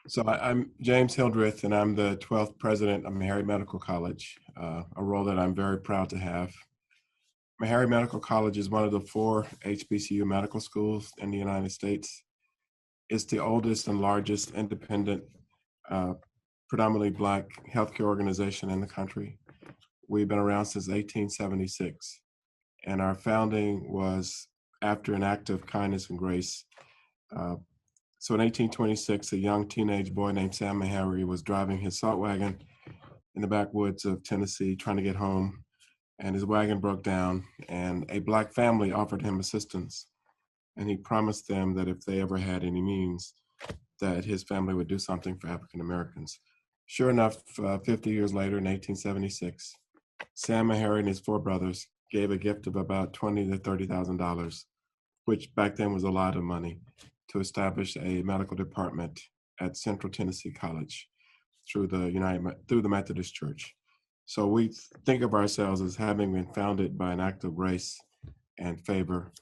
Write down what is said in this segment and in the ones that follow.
I'm James Hildreth, and I'm the 12th president of Meharry Medical College, a role that I'm very proud to have. Meharry Medical College is one of the 4 HBCU medical schools in the United States. It's the oldest and largest independent, uh, predominantly Black healthcare organization in the country. We've been around since 1876, and our founding was after an act of kindness and grace. Uh, So in 1826, a young teenage boy named Sam Meharry was driving his salt wagon in the backwoods of Tennessee trying to get home, and his wagon broke down, and a Black family offered him assistance, and he promised them that if they ever had any means, that his family would do something for African Americans. Sure enough, 50 years later, in 1876, Sam Meharry and his 4 brothers gave a gift of about $20,000 to $30,000, which back then was a lot of money, to establish a medical department at Central Tennessee College through the Methodist Church. So we think of ourselves as having been founded by an act of grace and favor,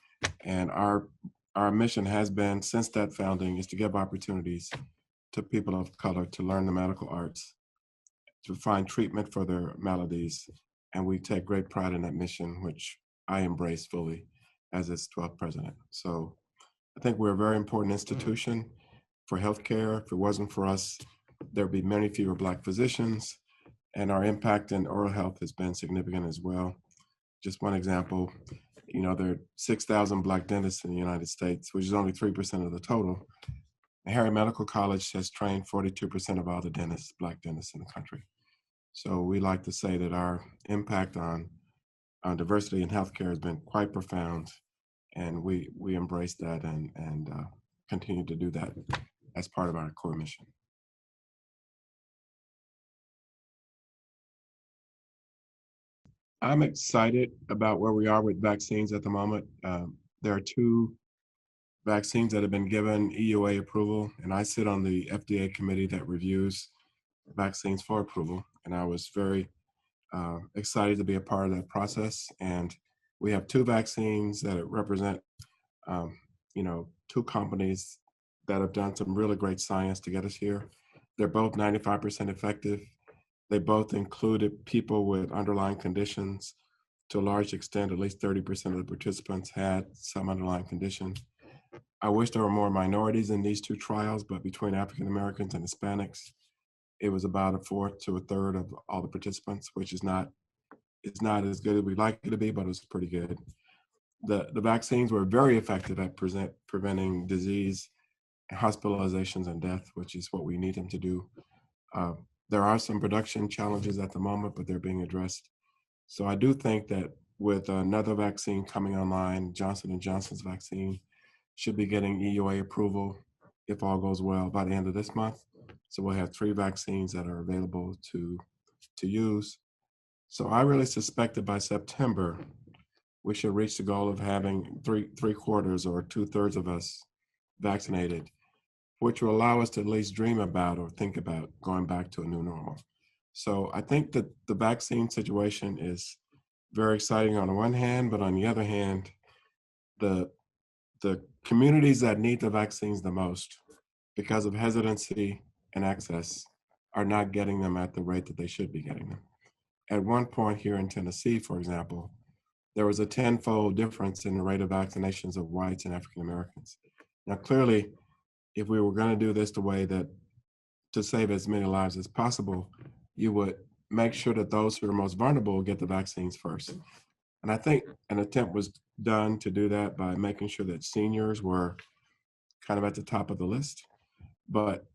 and our mission has been since that founding is to give opportunities to people of color to learn the medical arts, to find treatment for their maladies, and we take great pride in that mission, which I embrace fully as its 12th president. So I think we're a very important institution for healthcare. If it wasn't for us, there'd be many fewer Black physicians, and our impact in oral health has been significant as well. Just one example, there are 6,000 Black dentists in the United States, which is only 3% of the total. Meharry Medical College has trained 42% of all the dentists, Black dentists in the country. So we like to say that our impact on diversity in healthcare has been quite profound, and we embrace that and continue to do that as part of our core mission. I'm excited about where we are with vaccines at the moment. There are 2 vaccines that have been given EUA approval, and I sit on the FDA committee that reviews vaccines for approval, and I was very excited to be a part of that process. And we have 2 vaccines that represent, 2 companies that have done some really great science to get us here. They're both 95% effective. They both included people with underlying conditions. To a large extent, at least 30% of the participants had some underlying condition. I wish there were more minorities in these 2 trials, but between African Americans and Hispanics, it was about a fourth to a third of all the participants, which is not as good as we'd like it to be, but it was pretty good. The vaccines were very effective at preventing disease, hospitalizations, and death, which is what we need them to do. There are some production challenges at the moment, but they're being addressed. So I do think that with another vaccine coming online, Johnson & Johnson's vaccine should be getting EUA approval, if all goes well, by the end of this month. So we'll have 3 vaccines that are available to use. So I really suspect that by September, we should reach the goal of having three quarters or 2/3 of us vaccinated, which will allow us to at least dream about or think about going back to a new normal. So I think that the vaccine situation is very exciting on the one hand, but on the other hand, the communities that need the vaccines the most, because of hesitancy and access, are not getting them at the rate that they should be getting them. At one point here in Tennessee, for example, there was a 10-fold difference in the rate of vaccinations of whites and African Americans. Now, clearly, if we were going to do this the way that to save as many lives as possible, you would make sure that those who are most vulnerable get the vaccines first. And I think an attempt was done to do that by making sure that seniors were kind of at the top of the list. But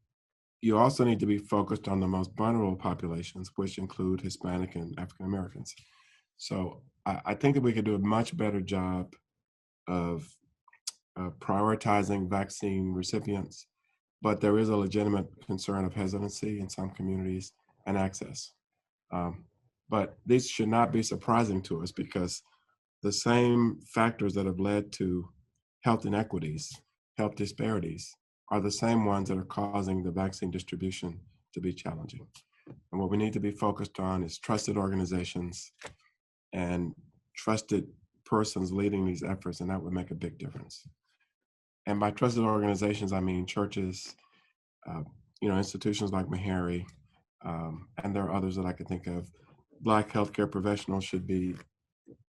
you also need to be focused on the most vulnerable populations, which include Hispanic and African Americans. So I think that we could do a much better job of prioritizing vaccine recipients, but there is a legitimate concern of hesitancy in some communities and access. But these should not be surprising to us, because the same factors that have led to health inequities, health disparities, are the same ones that are causing the vaccine distribution to be challenging. And what we need to be focused on is trusted organizations and trusted persons leading these efforts, and that would make a big difference. And by trusted organizations, I mean churches, institutions like Meharry, and there are others that I can think of. Black healthcare professionals should be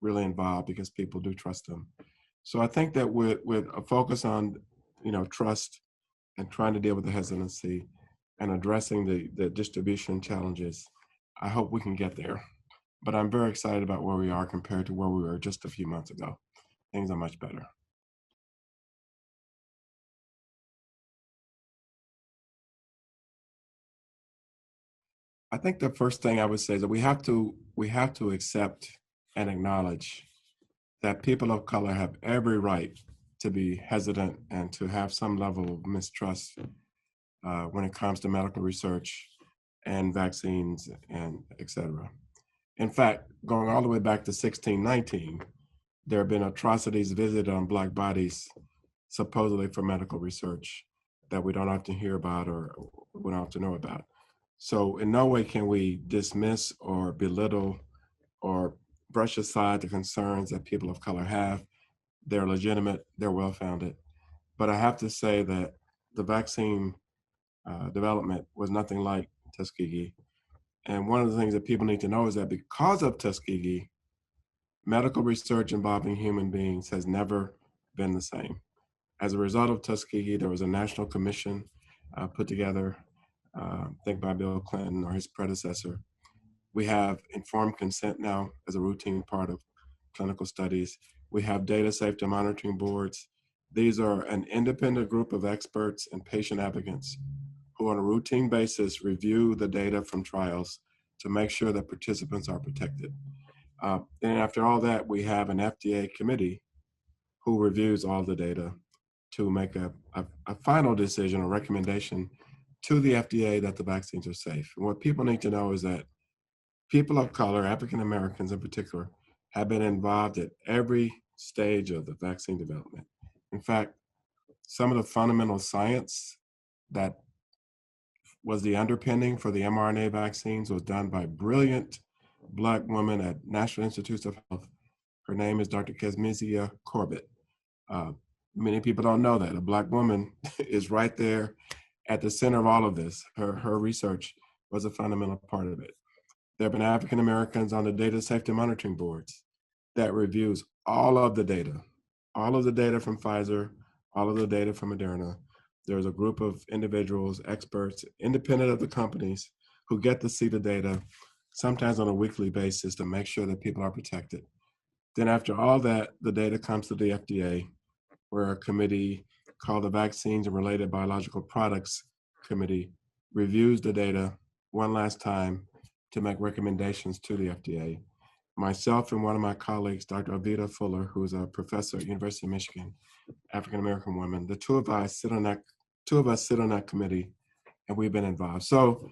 really involved because people do trust them. So I think that with a focus on, trust and trying to deal with the hesitancy and addressing the distribution challenges, I hope we can get there. But I'm very excited about where we are compared to where we were just a few months ago. Things are much better. I think the first thing I would say is that we have to accept and acknowledge that people of color have every right to be hesitant and to have some level of mistrust when it comes to medical research and vaccines and et cetera. In fact, going all the way back to 1619, there have been atrocities visited on Black bodies, supposedly for medical research, that we don't often hear about or we don't often know about. So, in no way can we dismiss or belittle or brush aside the concerns that people of color have. They're legitimate, they're well founded. But I have to say that the vaccine development was nothing like Tuskegee. And one of the things that people need to know is that because of Tuskegee, medical research involving human beings has never been the same. As a result of Tuskegee, there was a national commission put together, I think by Bill Clinton or his predecessor. We have informed consent now as a routine part of clinical studies. We have data safety monitoring boards. These are an independent group of experts and patient advocates who on a routine basis review the data from trials to make sure that participants are protected. Then after all that, we have an FDA committee who reviews all the data to make a final decision or recommendation to the FDA that the vaccines are safe. And what people need to know is that people of color, African Americans in particular, have been involved at every stage of the vaccine development. In fact, some of the fundamental science that was the underpinning for the mRNA vaccines was done by brilliant Black woman at National Institutes of Health. Her name is Dr. Kesmizia Corbett. Uh, Many people don't know that. A Black woman is right there at the center of all of this. Her research was a fundamental part of it. There have been African Americans on the data safety monitoring boards that reviews all of the data from Pfizer, all of the data from Moderna. There's a group of individuals, experts, independent of the companies, who get to see the data, sometimes on a weekly basis, to make sure that people are protected. Then after all that, the data comes to the FDA, where a committee called the Vaccines and Related Biological Products Committee reviews the data one last time to make recommendations to the FDA. Myself and one of my colleagues, Dr. Avita Fuller, who is a professor at University of Michigan, African American woman, the two of us sit on that committee, and we've been involved. So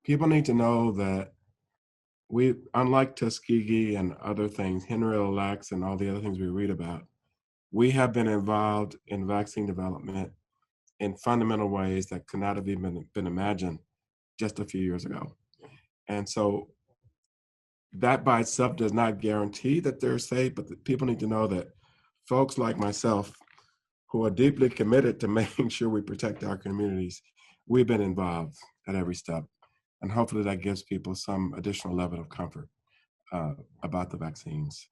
people need to know that we, unlike Tuskegee and other things, Henrietta Lacks and all the other things we read about, we have been involved in vaccine development in fundamental ways that could not have even been imagined just a few years ago. And so that by itself does not guarantee that they're safe, but the people need to know that folks like myself, who are deeply committed to making sure we protect our communities, we've been involved at every step. And hopefully that gives people some additional level of comfort about the vaccines.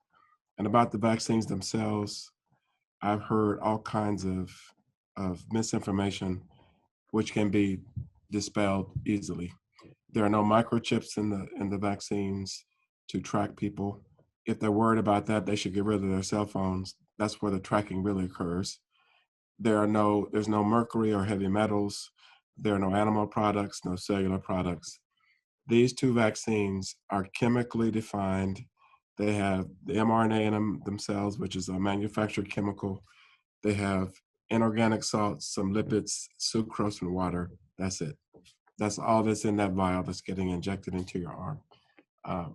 And about the vaccines themselves, I've heard all kinds of misinformation, which can be dispelled easily. There are no microchips in the vaccines to track people. If they're worried about that, they should get rid of their cell phones. That's where the tracking really occurs. There's no mercury or heavy metals. There are no animal products, no cellular products. These two vaccines are chemically defined. They have the mRNA in them themselves, which is a manufactured chemical. They have inorganic salts, some lipids, sucrose, and water. That's it. That's all that's in that vial that's getting injected into your arm.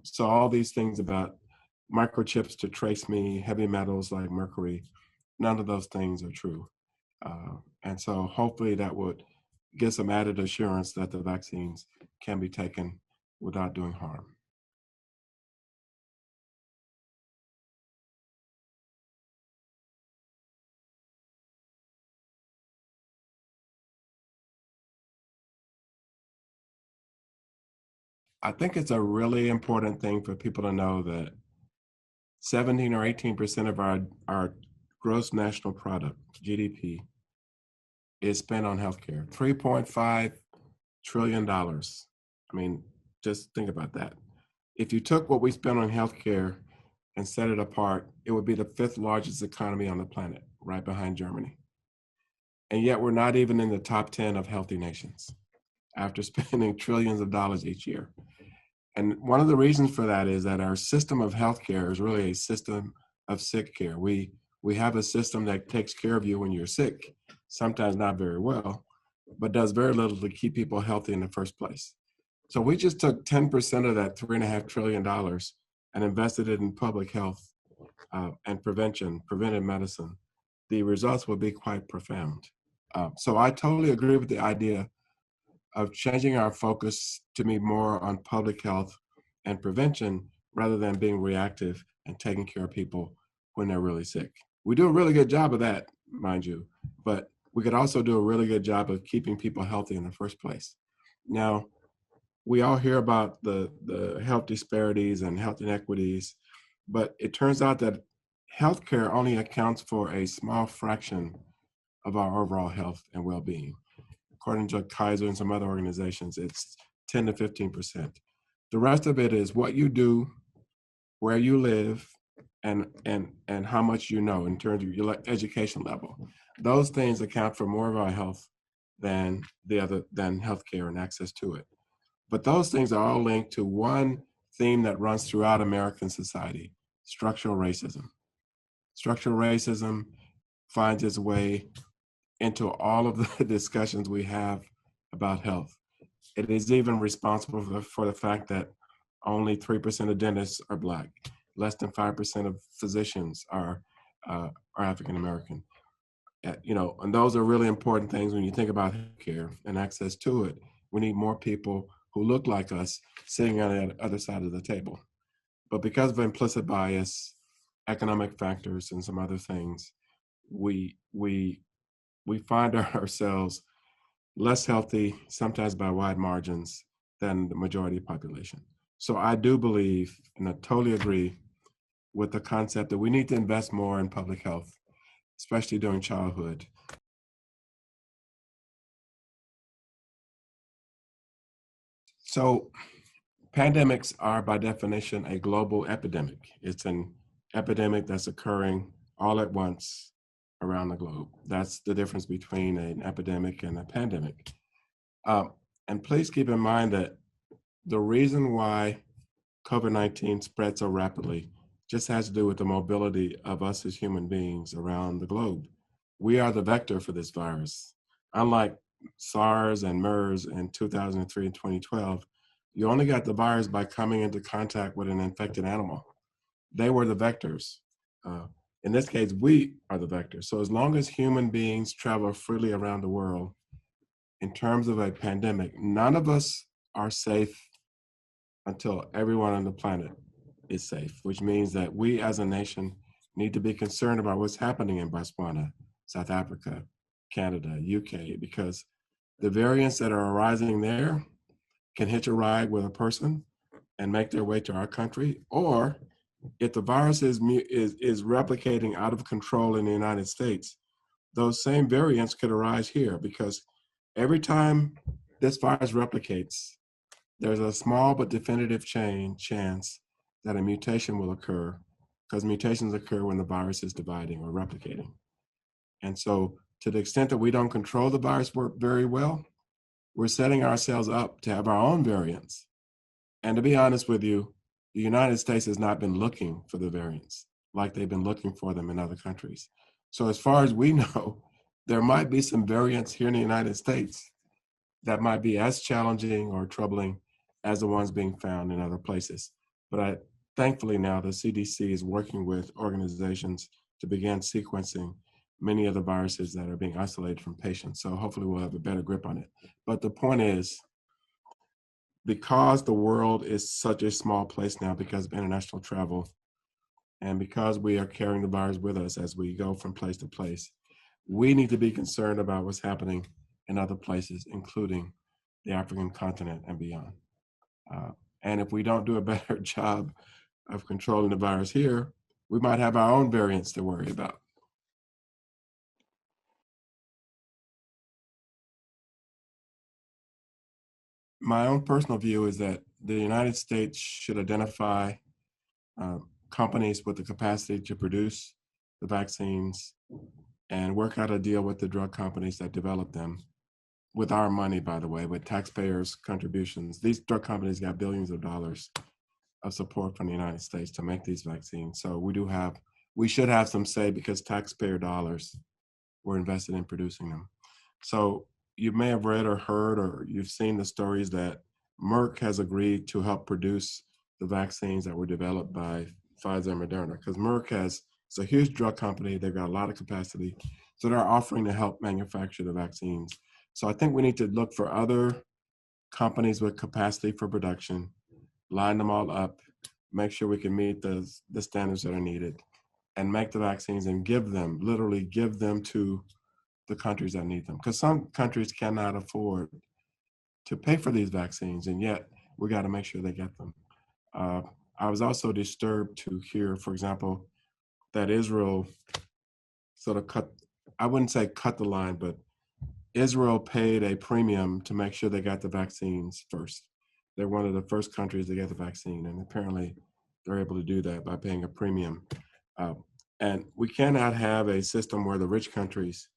So all these things about microchips to trace me, heavy metals like mercury, none of those things are true. And so hopefully that would get some added assurance that the vaccines can be taken without doing harm. I think it's a really important thing for people to know that 17 or 18% of our gross national product, GDP, is spent on healthcare. $3.5 trillion. I mean, just think about that. If you took what we spend on healthcare and set it apart, it would be the fifth largest economy on the planet, right behind Germany. And yet we're not even in the top 10 of healthy nations after spending trillions of dollars each year. And one of the reasons for that is that our system of healthcare is really a system of sick care. We have a system that takes care of you when you're sick, sometimes not very well, but does very little to keep people healthy in the first place. So we just took 10% of that $3.5 trillion and invested it in public health and preventive medicine. The results will be quite profound. So I totally agree with the idea of changing our focus to be more on public health and prevention rather than being reactive and taking care of people when they're really sick. We do a really good job of that, mind you, but we could also do a really good job of keeping people healthy in the first place. Now, we all hear about the health disparities and health inequities, but it turns out that healthcare only accounts for a small fraction of our overall health and well-being. According to Kaiser and some other organizations, it's 10 to 15%. The rest of it is what you do, where you live, and how much you know in terms of your education level. Those things account for more of our health than healthcare and access to it. But those things are all linked to one theme that runs throughout American society: structural racism. Structural racism finds its way into all of the discussions we have about health. It is even responsible for the fact that only 3% of dentists are Black. Less than 5% of physicians are African American. And those are really important things when you think about healthcare and access to it. We need more people who look like us sitting on the other side of the table. But because of implicit bias, economic factors, and some other things, we find ourselves less healthy, sometimes by wide margins, than the majority population. So I do believe, and I totally agree with the concept that we need to invest more in public health, especially during childhood. So pandemics are by definition a global epidemic. It's an epidemic that's occurring all at once around the globe. That's the difference between an epidemic and a pandemic. And please keep in mind that the reason why COVID-19 spread so rapidly just has to do with the mobility of us as human beings around the globe. We are the vector for this virus. Unlike SARS and MERS in 2003 and 2012, you only got the virus by coming into contact with an infected animal. They were the vectors. In this case, we are the vectors. So as long as human beings travel freely around the world, in terms of a pandemic, none of us are safe until everyone on the planet is safe, which means that we as a nation need to be concerned about what's happening in Botswana, South Africa, Canada, UK, because the variants that are arising there can hitch a ride with a person and make their way to our country. Or if the virus is replicating out of control in the United States, those same variants could arise here, because every time this virus replicates, there's a small but definitive chance that a mutation will occur, because mutations occur when the virus is dividing or replicating. And so to the extent that we don't control the virus very well, we're setting ourselves up to have our own variants. And to be honest with you, the United States has not been looking for the variants like they've been looking for them in other countries. So as far as we know, there might be some variants here in the United States that might be as challenging or troubling as the ones being found in other places. But thankfully now the CDC is working with organizations to begin sequencing many of the viruses that are being isolated from patients. So hopefully we'll have a better grip on it. But the point is, because the world is such a small place now because of international travel, and because we are carrying the virus with us as we go from place to place, we need to be concerned about what's happening in other places, including the African continent and beyond. And if we don't do a better job of controlling the virus here, we might have our own variants to worry about. My own personal view is that the United States should identify companies with the capacity to produce the vaccines and work out a deal with the drug companies that develop them with our money, by the way, with taxpayers' contributions. These drug companies got billions of dollars of support from the United States to make these vaccines. So we should have some say because taxpayer dollars were invested in producing them. So you may have read or heard or you've seen the stories that Merck has agreed to help produce the vaccines that were developed by Pfizer and Moderna, because it's a huge drug company. They've got a lot of capacity. So they're offering to help manufacture the vaccines. So I think we need to look for other companies with capacity for production, line them all up, make sure we can meet the standards that are needed, and make the vaccines and literally give them to the countries that need them. Because some countries cannot afford to pay for these vaccines, and yet we got to make sure they get them. I was also disturbed to hear, for example, that Israel sort of I wouldn't say cut the line, but Israel paid a premium to make sure they got the vaccines first. They're one of the first countries to get the vaccine, and apparently they're able to do that by paying a premium. And we cannot have a system where the rich countries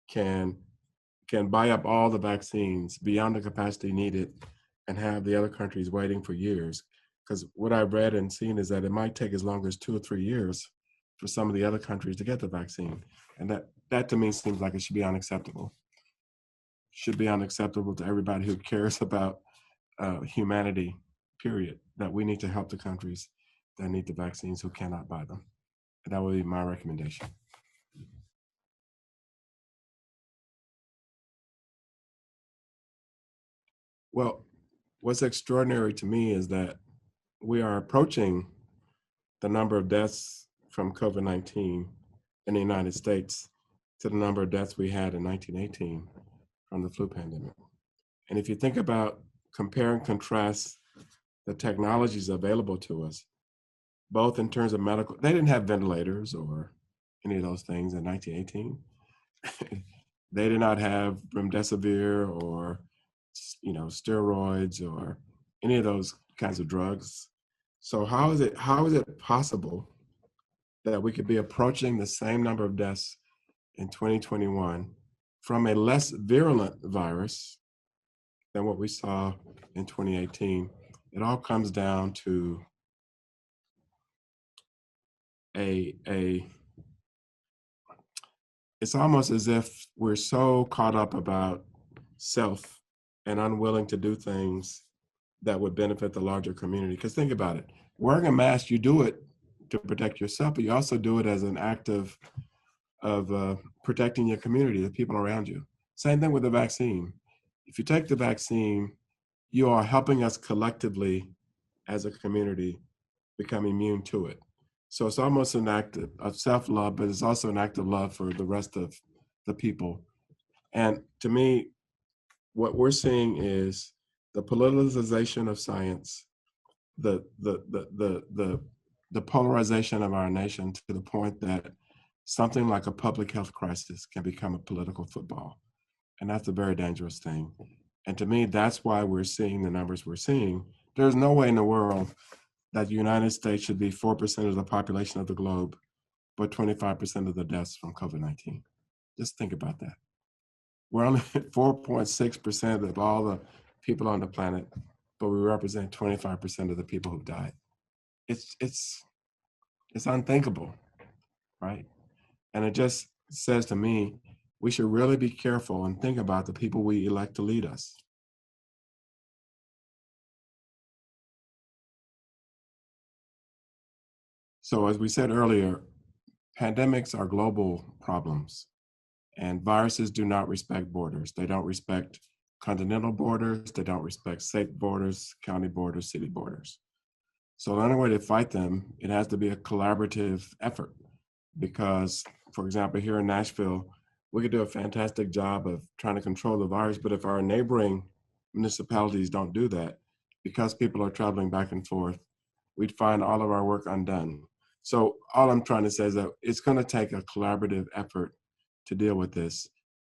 can buy up all the vaccines beyond the capacity needed and have the other countries waiting for years. Because what I've read and seen is that it might take as long as 2 or 3 years for some of the other countries to get the vaccine. And that to me seems like it should be unacceptable. Should be unacceptable to everybody who cares about humanity, period, that we need to help the countries that need the vaccines who cannot buy them. And that would be my recommendation. Well, what's extraordinary to me is that we are approaching the number of deaths from COVID-19 in the United States to the number of deaths we had in 1918 from the flu pandemic. And if you think about compare and contrast the technologies available to us, both in terms of medical, they didn't have ventilators or any of those things in 1918. They did not have remdesivir or steroids or any of those kinds of drugs. So how is it possible that we could be approaching the same number of deaths in 2021 from a less virulent virus than what we saw in 2018? It all comes down to it's almost as if we're so caught up about self and unwilling to do things that would benefit the larger community. Because think about it, wearing a mask, you do it to protect yourself, but you also do it as an act of protecting your community, the people around you. Same thing with the vaccine. If you take the vaccine, you are helping us collectively as a community become immune to it. So it's almost an act of self-love, but it's also an act of love for the rest of the people. And to me, what we're seeing is the politicization of science, the polarization of our nation to the point that something like a public health crisis can become a political football. And that's a very dangerous thing. And to me, that's why we're seeing the numbers we're seeing. There's no way in the world that the United States should be 4% of the population of the globe, but 25% of the deaths from COVID-19. Just think about that. We're only 4.6% of all the people on the planet, but we represent 25% of the people who've died. It's unthinkable, right? And it just says to me, we should really be careful and think about the people we elect to lead us. So as we said earlier, pandemics are global problems, and viruses do not respect borders. They don't respect continental borders. They don't respect state borders, county borders, city borders. So the only way to fight them, it has to be a collaborative effort. Because, for example, here in Nashville, we could do a fantastic job of trying to control the virus, but if our neighboring municipalities don't do that, because people are traveling back and forth, we'd find all of our work undone. So all I'm trying to say is that it's going to take a collaborative effort to deal with this.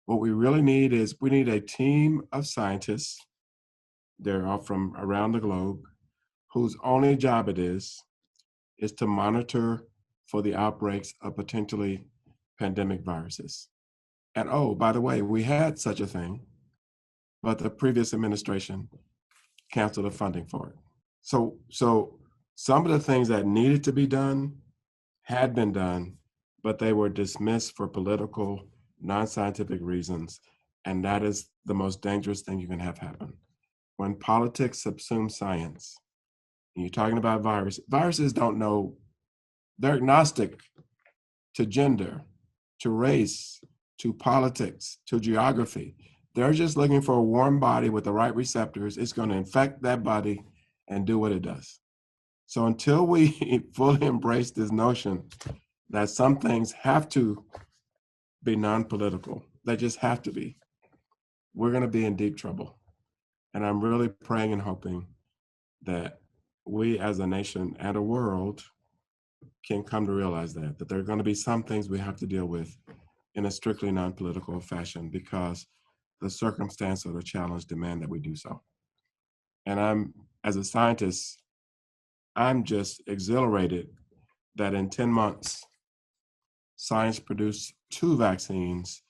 What we really need is we need a team of scientists. They're all from around the globe, whose only job it is to monitor for the outbreaks of potentially pandemic viruses. And oh, by the way, we had such a thing, but the previous administration canceled the funding for it. So some of the things that needed to be done had been done, but they were dismissed for political, non-scientific reasons. And that is the most dangerous thing you can have happen. When politics subsume science, and you're talking about viruses don't know, they're agnostic to gender, to race, to politics, to geography. They're just looking for a warm body with the right receptors. It's going to infect that body and do what it does. So until we fully embrace this notion that some things have to be non-political, they just have to be, we're going to be in deep trouble. And I'm really praying and hoping that we as a nation and a world can come to realize that there are going to be some things we have to deal with in a strictly non-political fashion because the circumstance or the challenge demand that we do so. And as a scientist, I'm just exhilarated that in 10 months, science produced 2 vaccines,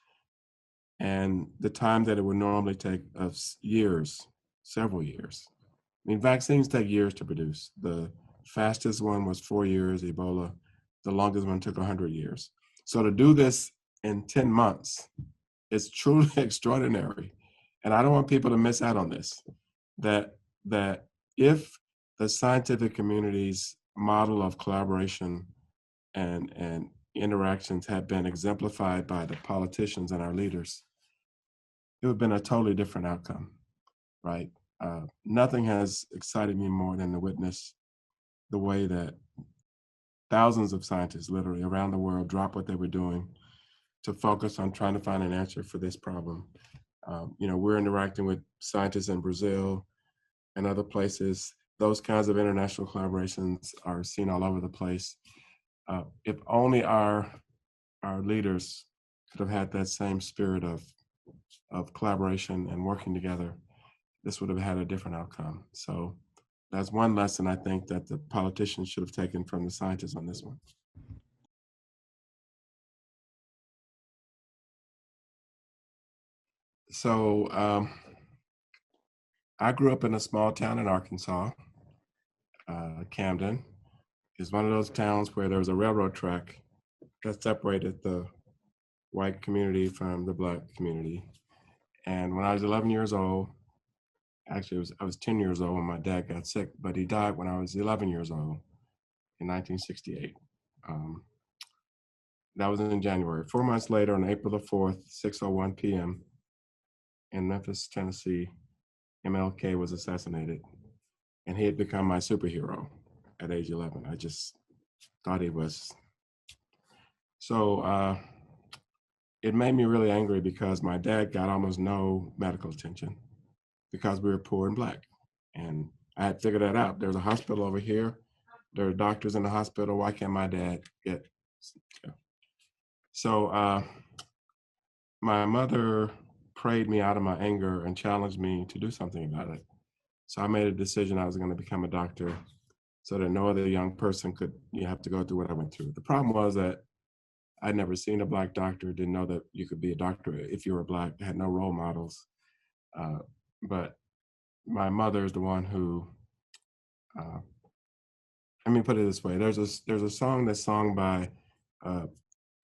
and the time that it would normally take us years, several years. I mean, vaccines take years to produce. The fastest one was 4 years, Ebola. The longest one took 100 years. So to do this in 10 months is truly extraordinary. And I don't want people to miss out on this, that if the scientific community's model of collaboration and interactions had been exemplified by the politicians and our leaders, it would have been a totally different outcome, right? Nothing has excited me more than to witness the way that thousands of scientists literally around the world dropped what they were doing to focus on trying to find an answer for this problem. We're interacting with scientists in Brazil and other places. Those kinds of international collaborations are seen all over the place. If only our leaders could have had that same spirit of collaboration and working together, this would have had a different outcome. So that's one lesson I think that the politicians should have taken from the scientists on this one. So I grew up in a small town in Arkansas. Camden is one of those towns where there was a railroad track that separated the white community from the Black community. And when I was 11 years old, actually I was 10 years old when my dad got sick, but he died when I was 11 years old in 1968. That was in January. 4 months later, on April the 4th, 6:01 p.m. in Memphis, Tennessee, MLK was assassinated, and he had become my superhero at age 11. I just thought he was. So it made me really angry because my dad got almost no medical attention because we were poor and Black. And I had figured that out. There's a hospital over here. There are doctors in the hospital. Why can't my dad get? So my mother prayed me out of my anger and challenged me to do something about it. So I made a decision I was going to become a doctor so that no other young person could have to go through what I went through. The problem was that I'd never seen a Black doctor, didn't know that you could be a doctor if you were Black, had no role models. But my mother is the one who, let me put it this way. There's a song that's sung by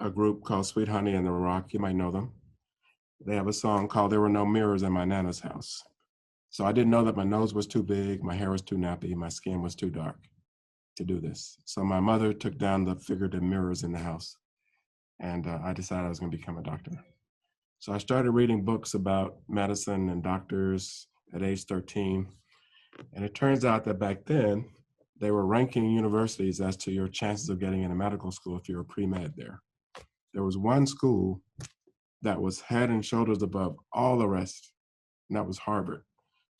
a group called Sweet Honey and the Rock. You might know them. They have a song called There Were No Mirrors in My Nana's House. So I didn't know that my nose was too big, my hair was too nappy, my skin was too dark to do this. So my mother took down the figurative mirrors in the house, and I decided I was going to become a doctor. So I started reading books about medicine and doctors at age 13. And it turns out that back then, they were ranking universities as to your chances of getting into medical school if you were pre-med there. There was one school that was head and shoulders above all the rest, and that was Harvard.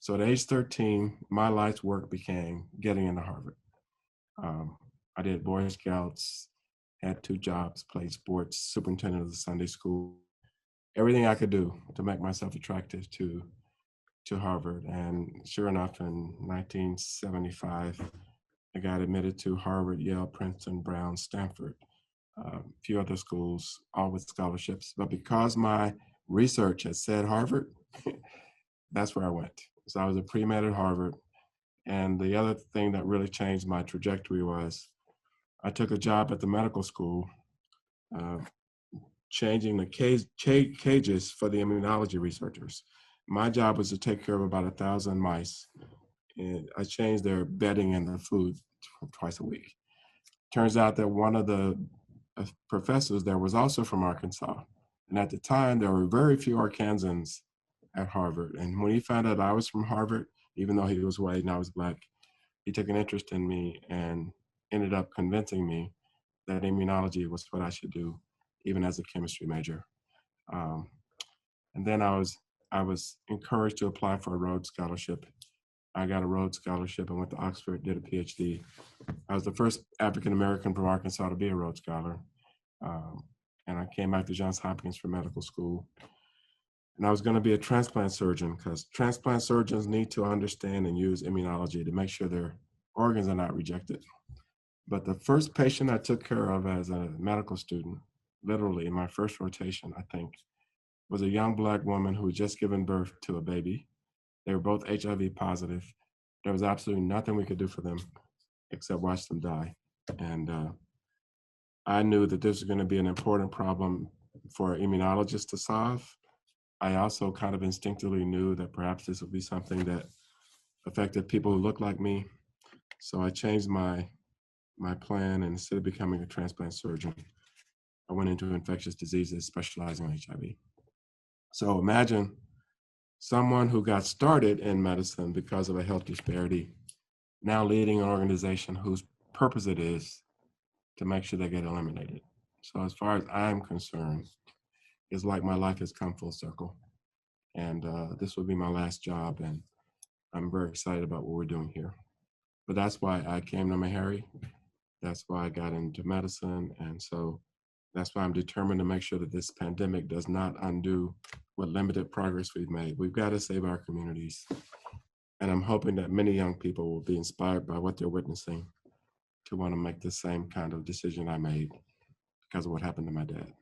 So at age 13, my life's work became getting into Harvard. Um, I did Boy Scouts, had 2 jobs, played sports, superintendent of the Sunday school, everything I could do to make myself attractive to Harvard. And sure enough, in 1975, I got admitted to Harvard, Yale, Princeton, Brown, Stanford, a few other schools, all with scholarships. But because my research had said Harvard, that's where I went. So I was a pre-med at Harvard. And the other thing that really changed my trajectory was I took a job at the medical school, uh, changing the cages for the immunology researchers. My job was to take care of about 1,000 mice, and I changed their bedding and their food twice a week. Turns out that one of the professors there was also from Arkansas. And at the time, there were very few Arkansans at Harvard. And when he found out I was from Harvard, even though he was white and I was black, he took an interest in me and ended up convincing me that immunology was what I should do, even as a chemistry major. Um, and then I was encouraged to apply for a Rhodes Scholarship. I got a Rhodes Scholarship and went to Oxford, did a PhD. I was the first African American from Arkansas to be a Rhodes Scholar. Um, and I came back to Johns Hopkins for medical school. And I was going to be a transplant surgeon because transplant surgeons need to understand and use immunology to make sure their organs are not rejected. But the first patient I took care of as a medical student, literally in my first rotation, I think, was a young Black woman who had just given birth to a baby. They were both HIV positive. There was absolutely nothing we could do for them except watch them die. And I knew that this was going to be an important problem for immunologists to solve. I also kind of instinctively knew that perhaps this would be something that affected people who look like me. So I changed my plan, and instead of becoming a transplant surgeon, I went into infectious diseases, specializing in HIV. So imagine someone who got started in medicine because of a health disparity, now leading an organization whose purpose it is to make sure they get eliminated. So as far as I'm concerned, it's like my life has come full circle. And this will be my last job, and I'm very excited about what we're doing here. But that's why I came to Meharry. That's why I got into medicine. And so that's why I'm determined to make sure that this pandemic does not undo what limited progress we've made. We've got to save our communities. And I'm hoping that many young people will be inspired by what they're witnessing to want to make the same kind of decision I made because of what happened to my dad.